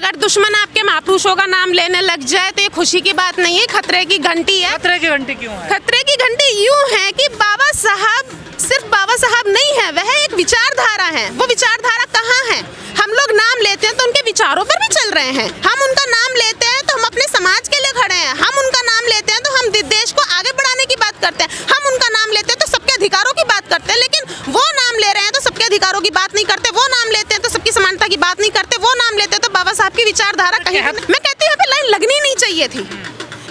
अगर दुश्मन आपके महापुरुषों का नाम लेने लग जाए तो ये खुशी की बात नहीं है, खतरे की घंटी है। खतरे की घंटी क्यों है? खतरे की घंटी यूं है कि बाबा साहब सिर्फ बाबा साहब नहीं है, वह एक विचारधारा है। वो विचारधारा कहाँ है? हम लोग नाम लेते हैं तो उनके विचारों पर भी चल रहे हैं। हम उनका नाम लेते हैं तो हम अपने समाज के लिए खड़े हैं। हम उनका नाम लेते हैं तो हम देश को आगे बढ़ाने की बात करते हैं। हम उनका नाम लेते हैं तो सबके अधिकारों की बात करते हैं। लेकिन वो नाम ले रहे हैं तो सबके अधिकारों की बात नहीं करते। वो नाम लेते हैं तो सबकी समानता की बात नहीं करते। वो नाम लेते हैं तो बाबा साहब की विचारधारा कहीं, मैं कहती हूँ लाइन लगनी नहीं चाहिए थी।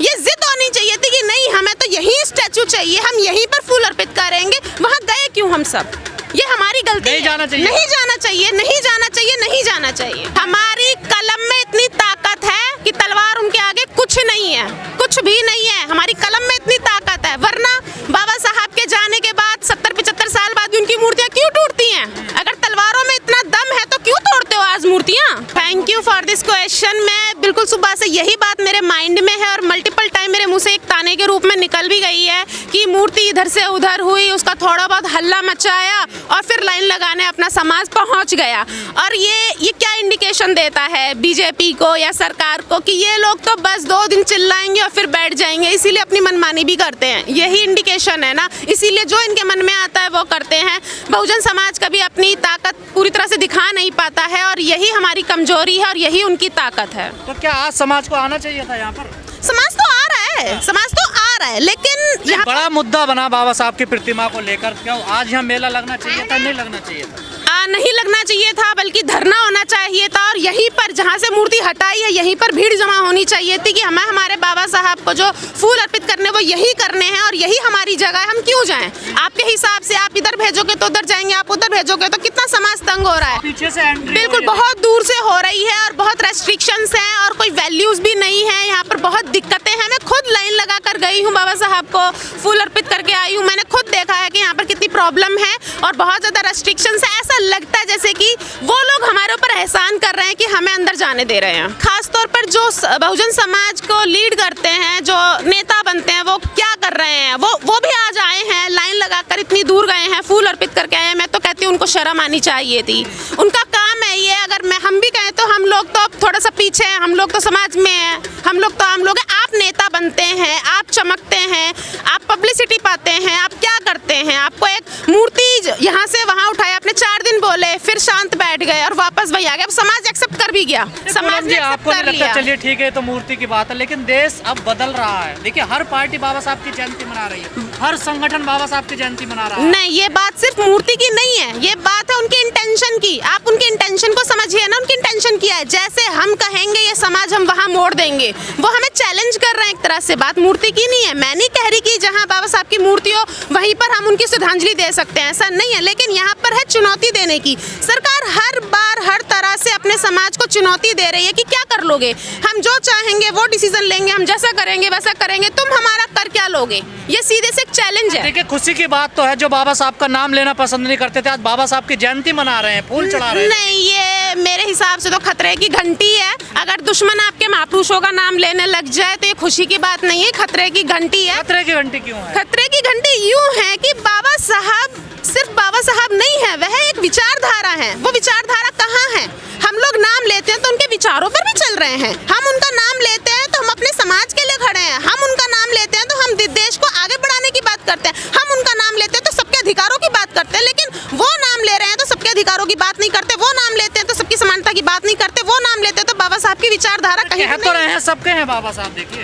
ये जिद होनी चाहिए थी कि नहीं, हमें तो यही स्टैचू चाहिए, हम यहीं पर फूल अर्पित करेंगे। वहाँ गए क्यों हम सब? ये हमारी गलती है। नहीं जाना चाहिए, नहीं जाना चाहिए, नहीं जाना चाहिए, नहीं जाना चाहिए। हमारी कलम में इतनी ताकत है कि तलवार उनके आगे कुछ नहीं है, कुछ भी नहीं है। हमारी कलम में इतनी ताकत है, वरना बाबा साहब के जाने के बाद 70-75 साल बाद उनकी मूर्तियाँ क्यों टूटती हैं? अगर तलवारों में इतना दम है तो क्यों तोड़ते हो आज मूर्तियाँ? Thank you for this question. मैं बिल्कुल सुबह से यही बात मेरे माइंड में है और मल्टीपल टाइम मेरे मुंह से एक ताने के रूप में निकल भी गई है कि मूर्ति इधर से उधर हुई, उसका थोड़ा बहुत हल्ला मचाया और फिर लाइन लगाने अपना समाज पहुंच गया। और ये क्या इंडिकेशन देता है बीजेपी को या सरकार को कि ये लोग तो बस 2 दिन चिल्लाएंगे और फिर बैठ जाएंगे, इसीलिए अपनी मनमानी भी करते हैं। यही इंडिकेशन है ना, इसीलिए जो इनके मन में आता है वो करते हैं। बहुजन समाज कभी अपनी ताकत पूरी तरह से दिखा नहीं पाता है और यही हमारी कमजोरी है और यही उनकी ताकत है। तो क्या आज समाज को आना चाहिए था यहाँ पर? समाज तो आ रहा है, समाज तो आ रहा है, लेकिन यहाँ बड़ा मुद्दा बना बाबा साहब की प्रतिमा को लेकर। क्यों आज यहाँ मेला लगना चाहिए था, नहीं लगना चाहिए था? नहीं लगना चाहिए था, बल्कि धरना होना चाहिए था। और यहीं पर जहाँ से मूर्ति हटाई है यहीं पर भीड़ जमा होनी चाहिए थी कि हमें हमारे बाबा साहब को जो फूल अर्पित करने वो यही करने हैं और यही हमारी जगह है, हम क्यों जाएं? आपके हिसाब से आप इधर भेजोगे तो उधर जाएंगे, आप उधर भेजोगे तो कितना समाज तंग हो रहा है। पीछे से बिल्कुल बहुत दूर से हो रही है और बहुत रेस्ट्रिक्शंस हैं और कोई वैल्यूज भी नहीं है। यहाँ पर बहुत दिक्कतें हैं। मैं खुद लाइन लगा कर गई हूँ, बाबा साहब को फूल अर्पित करके आई हूँ। मैंने खुद देखा है कि यहाँ पर कितनी प्रॉब्लम है और बहुत ज़्यादा रेस्ट्रिक्शंस है। ऐसा लगता है जैसे कि वो लोग हमारे ऊपर एहसान कर रहे हैं कि हमें अंदर जाने दे रहे हैं। खासतौर पर जो बहुजन समाज को लीड करते हैं, जो नेता बनते हैं, वो क्या कर रहे हैं? वो भी आज आए हैं, लाइन लगाकर इतनी दूर गए हैं, फूल अर्पित करके आए हैं। मैं तो कहती हूँ उनको शर्म आनी चाहिए थी। उनका काम है ये। अगर हम भी कहें तो हम लोग तो थोड़ा सा पीछे हैं, हम लोग तो समाज में हैं, हम लोग तो आम लोग हैं। आप नेता बनते हैं, आप चमकते हैं, आप पब्लिसिटी पाते हैं, आप क्या करते हैं? आपको एक मूर्ति यहाँ से वहाँ उठाया, आपने 4 दिन बोले, फिर शांत बैठ गए और वापस वही आ गए। अब समाज एक्सेप्ट कर भी गया, समाज ने आपको एक्सेप्ट कर नहीं लगता? लिया। चलिए ठीक है, तो मूर्ति की बात है, लेकिन देश अब बदल रहा है। देखिए हर पार्टी बाबा साहब की जयंती मना रही है, हर संगठन बाबा साहब की जयंती मना रहा है। नहीं, ये बात सिर्फ मूर्ति की नहीं है, ये बात है उनकी इंटेंशन की। आप उनकी इंटेंशन को समझिए ना, उनकी इंटेंशन क्या है। जैसे हम कहेंगे ये समाज हम वहाँ मोड़ देंगे, वो हमें चैलेंज कर रहे हैं एक तरह से। बात मूर्ति की नहीं है। मैं नहीं कह रही कि जहाँ बाबा साहब की मूर्ति हो वहीं पर हम उनकी श्रद्धांजलि दे सकते हैं, ऐसा नहीं है। लेकिन यहाँ पर है चुनौती देने की। सरकार हर बार हर तरह से अपने समाज को चुनौती दे रही है कि क्या कर लोगे, हम जो चाहेंगे वो डिसीजन लेंगे, हम जैसा करेंगे वैसा करेंगे, तुम हमारा कर क्या लोगे? ये सीधे से एक चैलेंज है। देखिए खुशी की बात तो है, जो बाबा साहब का नाम लेना पसंद नहीं करते थे आज बाबा साहब की जयंती मना रहे हैं, फूल चढ़ा रहे हैं। नहीं, ये मेरे हिसाब से तो खतरे की घंटी है। अगर दुश्मन आपके महापुरुषों का नाम लेने लग जाए तो ये खुशी की बात नहीं है, खतरे की घंटी है। खतरे की घंटी क्यों है? खतरे की घंटी यूं है कि बाबा साहब सिर्फ बाबा साहब नहीं है, वह एक विचारधारा है। वो विचारधारा कहाँ है? हम लोग नाम लेते हैं तो उनके विचारों पर भी चल रहे हैं। हम उनका नाम लेते हैं तो हम अपने समाज के लिए खड़े हैं। हम उनका नाम लेते हैं तो हम देश को आगे बढ़ाने की बात करते हैं। हम उनका नाम लेते हैं तो सबके अधिकारों की बात करते हैं। लेकिन वो नाम ले रहे हैं तो सबके अधिकारों की बात नहीं करते। वो नाम लेते हैं तो सबकी समानता की बात नहीं करते। वो नाम लेते हैं तो बाबा साहब की विचारधारा कहीं कह तो रहे हैं, सबके हैं बाबा साहब। देखिए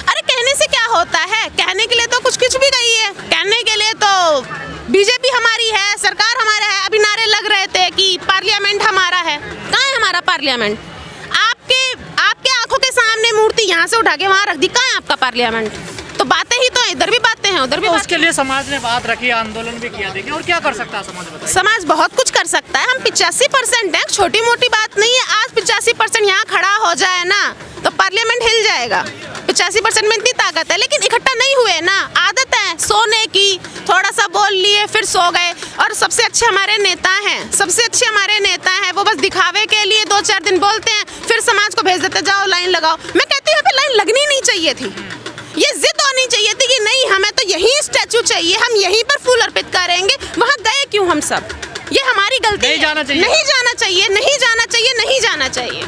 अरे कहने से क्या होता है? कहने के लिए तो कुछ भी गई है। कहने के लिए तो बीजेपी हमारी है, सरकार हमारा है। अभी नारे लग रहे थे कि पार्लियामेंट हमारा है। कहाँ है हमारा पार्लियामेंट? आपके आंखों के सामने मूर्ति यहाँ से उठा के वहाँ रख दी, कहाँ है आपका पार्लियामेंट? तो बातें ही तो है, इधर भी बातें हैं, उधर भी तो उसके लिए समाज ने बात रखी, आंदोलन भी किया। देखिए और क्या कर सकता है समाज, बताइए। समाज बहुत कुछ कर सकता है। हम 85% हैं, छोटी मोटी बात नहीं है। आज 85% यहाँ खड़ा हो जाए ना तो पार्लियामेंट हिल जाएगा। 85% में इतनी ताकत है, लेकिन इकट्ठा नहीं हुए ना। आदत है सोने की, थोड़ा सा बोल लिए फिर सो गए। और सबसे अच्छे हमारे नेता हैं, सबसे अच्छे हमारे नेता हैं, वो बस दिखावे के लिए 2-4 दिन बोलते हैं, फिर समाज को भेज देते, जाओ लाइन लगाओ। मैं कहती हूँ यहाँ पे लाइन लगनी नहीं चाहिए थी। ये जिद होनी चाहिए थी कि नहीं, हमें तो यही स्टैचू चाहिए, हम यहीं पर फूल अर्पित करेंगे। वहाँ गए क्यों हम सब? ये हमारी गलती है। नहीं जाना चाहिए, नहीं जाना चाहिए, नहीं जाना चाहिए, नहीं जाना चाहिए।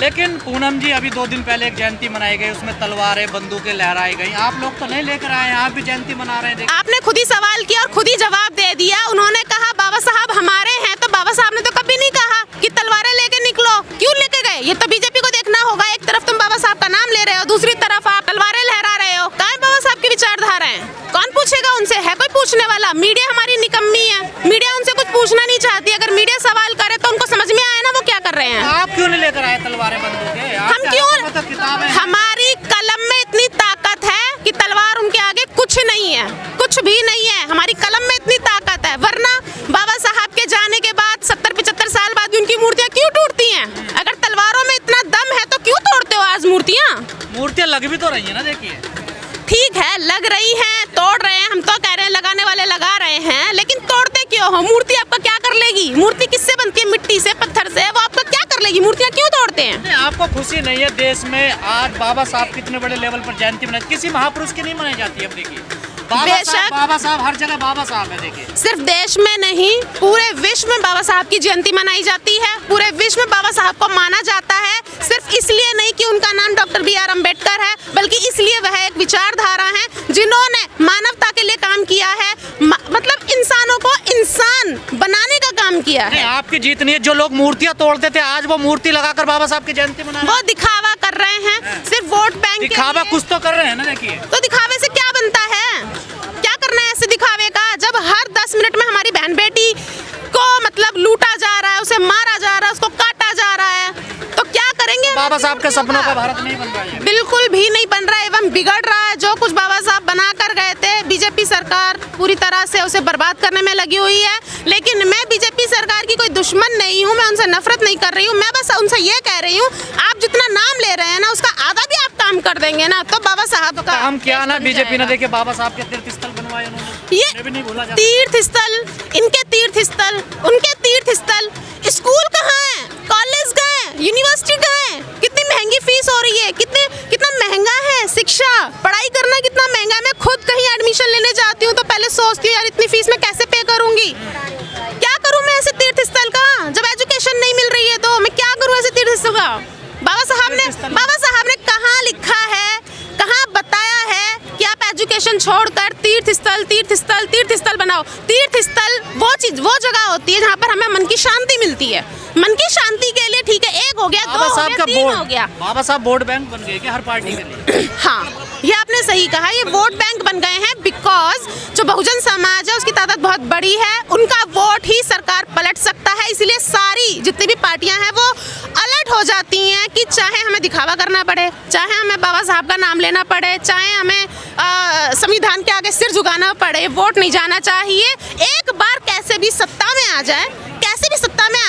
लेकिन पूनम जी अभी 2 दिन पहले एक जयंती मनाई गई, उसमें तलवारें बंदूकें लहराई गई। आप लोग तो नहीं लेकर आए, आप भी जयंती मना रहे हैं। आपने खुद ही सवाल किया और खुद ही जवाब दे दिया। उन्होंने कहा बाबा साहब हमारे हैं, तो बाबा साहब ने तो कभी नहीं कहा कि तलवारें लेके निकलो। क्यों लेके गए? ये तो बीजेपी को देखना होगा। एक तरफ तुम बाबा साहब का नाम ले रहे हो, दूसरी तरफ आप तलवारें लहरा रहे हो। कहाँ है बाबा साहब की विचारधारा है? कौन पूछेगा उनसे? है कोई पूछने वाला? मीडिया हमारी निकम्मी है, मीडिया उनसे कुछ पूछना नहीं चाहती। अगर मीडिया सवाल करे तो उनको समझ में आए ना वो क्या कर रहे हैं। आप क्यों नहीं लेकर आए तलवारें बंदूकें? हम क्यों? हमारी कलम में इतनी ताकत है कि तलवार उनके आगे कुछ नहीं है, कुछ भी नहीं है। हमारी कलम में इतनी ताकत है, वरना बाबा साहब के जाने के बाद 70-75 साल बाद भी उनकी मूर्तियां क्यों टूटती हैं? अगर तलवारों में इतना दम है तो क्यों तोड़ते हो आज मूर्तियां? मूर्तियां लग भी तो रही है ना, देखिए। ठीक है, लग रही हैं, तोड़ रहे हैं, हम तो कह रहे हैं लगाने वाले लगा रहे हैं, लेकिन तोड़ते क्यों हो? मूर्ति आपका क्या कर लेगी? मूर्ति किससे बनती है? मिट्टी से, पत्थर से। वो आपका क्या कर लेगी? मूर्तियां क्यों तोड़ते हैं? नहीं, आपको खुशी नहीं है देश में आज बाबा साहब कितने बड़े लेवल पर जयंती मनाई? किसी महापुरुष की नहीं मनाई जाती है। अब देखिए बाबा साहब हर जगह बाबा साहब है। देखिए सिर्फ देश में नहीं, पूरे विश्व में बाबा साहब की जयंती मनाई जाती है। पूरे विश्व में बाबा साहब को माना जाता है, सिर्फ इसलिए नहीं कि उनका नाम डॉक्टर B.R. अम्बेडकर है, बल्कि इसलिए वह एक विचारधारा है जिन्होंने मानवता के लिए काम किया है, मतलब इंसानों को इंसान बनाने का काम किया है। आपकी जीत नहीं है। जो लोग मूर्तियां तोड़ते थे आज वो मूर्ति लगाकर बाबा साहब की जयंती मना रहे हैं। वो दिखावा कर रहे हैं, सिर्फ वोट बैंक दिखावा कुछ तो कर रहे हैं ना। देखिए तो दिखावे से क्या बनता है? क्या करना है ऐसे दिखावे का? जब हर 10 मिनट में हमारी बहन बेटी को मतलब लूटा जा रहा है, उसे मारा जा रहा है, उसको काटा जा रहा है, तो क्या करेंगे? बाबा साहब के सपनों का भारत नहीं बन रहा है। बिल्कुल भी नहीं बन रहा है, एवं बिगड़ रहा है। जो कुछ बाबा साहब बना कर गए थे, बीजेपी सरकार पूरी तरह से उसे बर्बाद करने में लगी हुई है। लेकिन मैं बीजेपी सरकार की कोई दुश्मन नहीं हूँ, मैं उनसे नफरत नहीं कर रही हूँ। मैं बस उनसे ये कह रही हूँ, आप जितना नाम ले रहे हैं ना, उसका आधा भी आप काम कर देंगे ना, तो बाबा साहब का हम क्या ना बीजेपी ने देखिए बाबा साहब के तीर्थ स्थल बनवाए उन्होंने, ये भी नहीं भूला जाता। तीर्थ स्थल, इनके तीर्थ स्थल, उनके तीर्थ स्थल, स्कूल कहाँ है? कॉलेज गए, यूनिवर्सिटी गए? कितनी महंगी फीस हो रही है, कितना महंगा है शिक्षा, पढ़ाई करना कितना महंगा है। मैं खुद कहीं एडमिशन लेने जाती हूँ तो पहले सोचती हूँ यार इतनी फीस मैं कैसे पे करूंगी, क्या करूँ मैं ऐसे तीर्थ स्थल का? जब एजुकेशन नहीं मिल रही है तो मैं क्या करूँ ऐसे तीर्थ स्थल का? बाबा साहब ने कहाँ लिखा है, कहाँ बताया है कि आप एजुकेशन छोड़कर तीर्थ स्थल बनाओ? तीर्थ स्थल वो जगह होती है जहाँ पर हमें मन की शांति मिलती है। मन की शांति के लिए ठीक है, 1 हो गया, 2 हो गया, 3 हो गया। बाबा साहब वोट बैंक बन गए क्या हर पार्टी के लिए? हाँ, ये आपने सही कहा, ये वोट बैंक बन गए हैं बिकॉज जो बहुजन समाज है उसकी तादाद बहुत बड़ी है, उनका वोट ही सरकार पलट सकता है। इसलिए सारी जितनी भी पार्टियां हैं वो अलर्ट हो जाती हैं कि चाहे हमें दिखावा करना पड़े, चाहे हमें बाबा साहब का नाम लेना पड़े, चाहे हमें संविधान के आगे सिर झुकाना पड़े, वोट नहीं जाना चाहिए। एक बार कैसे भी सत्ता में आ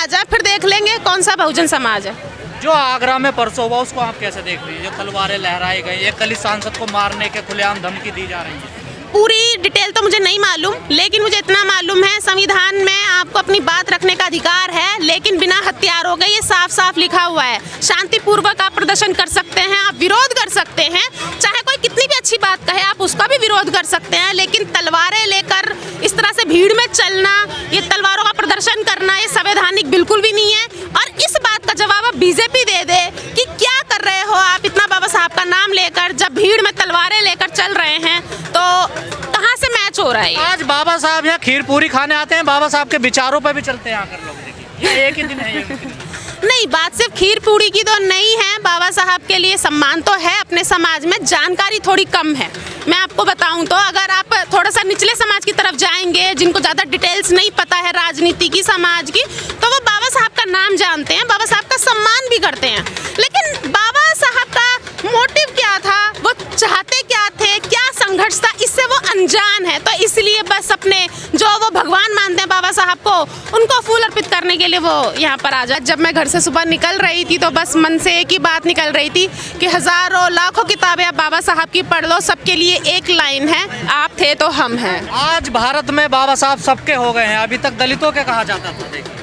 जाए, फिर देख लेंगे कौन सा बहुजन समाज है। जो आगरा में परसों हुआ उसको आप कैसे देख रही हैं? जो तलवारें लहराई गई, एक दलित सांसद को मारने के खुलेआम धमकी दी जा रही है। पूरी डिटेल तो मुझे नहीं मालूम, लेकिन मुझे इतना मालूम है संविधान में आपको अपनी बात रखने का अधिकार है, लेकिन बिना हथियारों के। ये साफ साफ लिखा हुआ है। शांतिपूर्वक आप प्रदर्शन कर सकते हैं, आप विरोध कर सकते हैं, चाहे कोई कितनी भी अच्छी बात कहे आप उसका भी विरोध कर सकते हैं, लेकिन तलवारें लेकर इस तरह से भीड़ में चलना, ये तलवारों का प्रदर्शन करना, ये संवैधानिक बिल्कुल भी नहीं है। और इस बात का जवाब अब बीजेपी दे दे कि क्या कर रहे हो आप इतना बाबा साहब का नाम लेकर, जब भीड़ में तलवारें लेकर चल रहे हैं तो कहाँ से मैच हो रहा है? आज बाबा साहब यहाँ खीर पूरी खाने आते हैं, बाबा साहब के विचारों पर भी चलते हैं आकर लोग। देखिए ये एक ही दिन है ये नहीं, बात सिर्फ खीर पूरी की तो नहीं है। बाबा साहब के लिए सम्मान तो है अपने समाज में, जानकारी थोड़ी कम है। मैं आपको बताऊं तो अगर आप थोड़ा सा निचले समाज की तरफ जाएंगे, जिनको ज़्यादा डिटेल्स नहीं पता है राजनीति की, समाज की, तो वो बाबा साहब का नाम जानते हैं, बाबा साहब का सम्मान भी करते हैं। लेकिन बाबा साहब का मोटिव क्या था, वो चाहते क्या थे, क्या संघर्ष था, इससे वो अनजान है। तो इसलिए बस अपने जो वो भगवान मानते हैं बाबा साहब को, उनको फूल अर्पित करने के लिए वो यहाँ पर आ जाए। जब मैं घर से सुबह निकल रही थी तो बस मन से एक ही बात निकल रही थी कि हजारों लाखों किताबें आप बाबा साहब की पढ़ लो, सबके लिए एक लाइन है, आप थे तो हम हैं। आज भारत में बाबा साहब सबके हो गए हैं, अभी तक दलितों के कहा जाता था। देखिए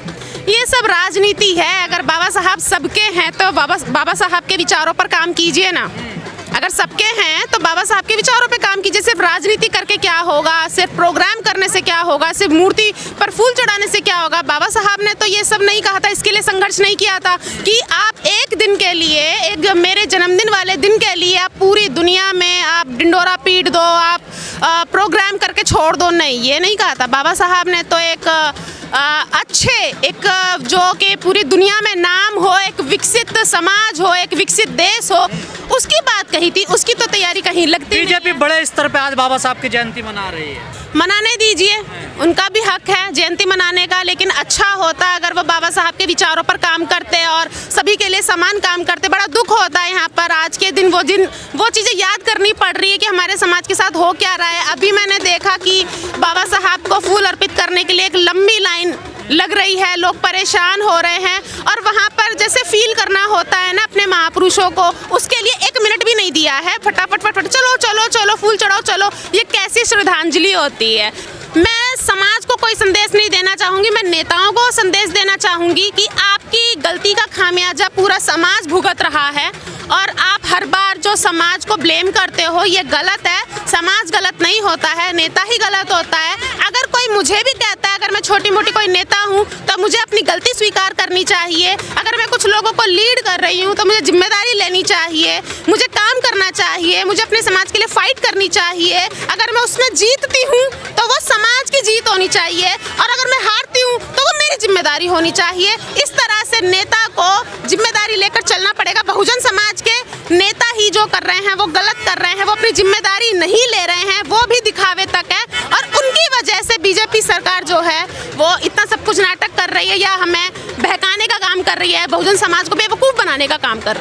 ये सब राजनीति है। अगर बाबा साहब सबके हैं तो बाबा साहब के विचारों पर काम कीजिए ना। अगर सबके हैं तो बाबा साहब के विचारों पे काम कीजिए। सिर्फ राजनीति करके क्या होगा, सिर्फ प्रोग्राम करने से क्या होगा, सिर्फ मूर्ति पर फूल चढ़ाने से क्या होगा। बाबा साहब ने तो ये सब नहीं कहा था, इसके लिए संघर्ष नहीं किया था कि आप एक दिन के लिए, एक मेरे जन्मदिन वाले दिन के लिए आप पूरी दुनिया में आप डिंडोरा पीट दो, आप प्रोग्राम करके छोड़ दो। नहीं, ये नहीं कहा था। बाबा साहब ने तो एक अच्छे, एक जो कि पूरी दुनिया में नाम हो, एक विकसित समाज हो, एक विकसित देश हो, उसकी बात कही थी। उसकी तो तैयारी कहीं लगती नहीं है। बीजेपी बड़े स्तर पे आज बाबा साहब की जयंती मना रही है। मनाने दीजिए, उनका भी हक है जयंती मनाने का, लेकिन अच्छा होता अगर वो बाबा साहब के विचारों पर काम करते और सभी के लिए समान काम करते। बड़ा दुख होता है यहाँ पर आज के दिन वो चीज़ें याद करनी पड़ रही है कि हमारे समाज के साथ हो क्या रहा है। अभी मैंने देखा कि बाबा साहब को फूल अर्पित करने के लिए एक लंबी लाइन लग रही है, लोग परेशान हो रहे हैं और वहाँ पर जैसे फील करना होता है ना अपने महापुरुषों को, उसके लिए 1 मिनट भी नहीं दिया है। फटाफट चलो चलो चलो फूल चढ़ाओ चलो, ये कैसी श्रद्धांजलि होती है। मैं समाज को कोई संदेश नहीं देना चाहूँगी, मैं नेताओं को संदेश देना चाहूँगी कि आपकी गलती का खामियाजा पूरा समाज भुगत रहा है और आप हर बार जो समाज को ब्लेम करते हो ये गलत है। समाज गलत नहीं होता है, नेता ही गलत होता है। अगर कोई मुझे भी कहता है, अगर मैं छोटी मोटी कोई नेता हूँ तो मुझे अपनी गलती स्वीकार करनी चाहिए। अगर मैं कुछ लोगों को लीड कर रही हूँ तो मुझे जिम्मेदारी लेनी चाहिए, मुझे काम करना चाहिए, मुझे अपने समाज के लिए फाइट करनी चाहिए। अगर मैं उसमें जीतती हूँ तो वो समाज की जीत होनी चाहिए और अगर मैं हारती हूँ तो वो मेरी जिम्मेदारी होनी चाहिए। इस तरह से नेता को जिम्मेदारी लेकर चलना पड़ेगा। बहुजन समाज के नेता ही जो कर रहे हैं वो गलत कर रहे हैं, वो अपनी जिम्मेदारी नहीं ले रहे हैं, वो भी दिखावे तक है और उनकी वजह से बीजेपी सरकार जो है वो इतना सब कुछ नाटक कर रही है या हमें बहकाने का काम कर रही है, बहुजन समाज को बेवकूफ़ बनाने का काम कर रही है।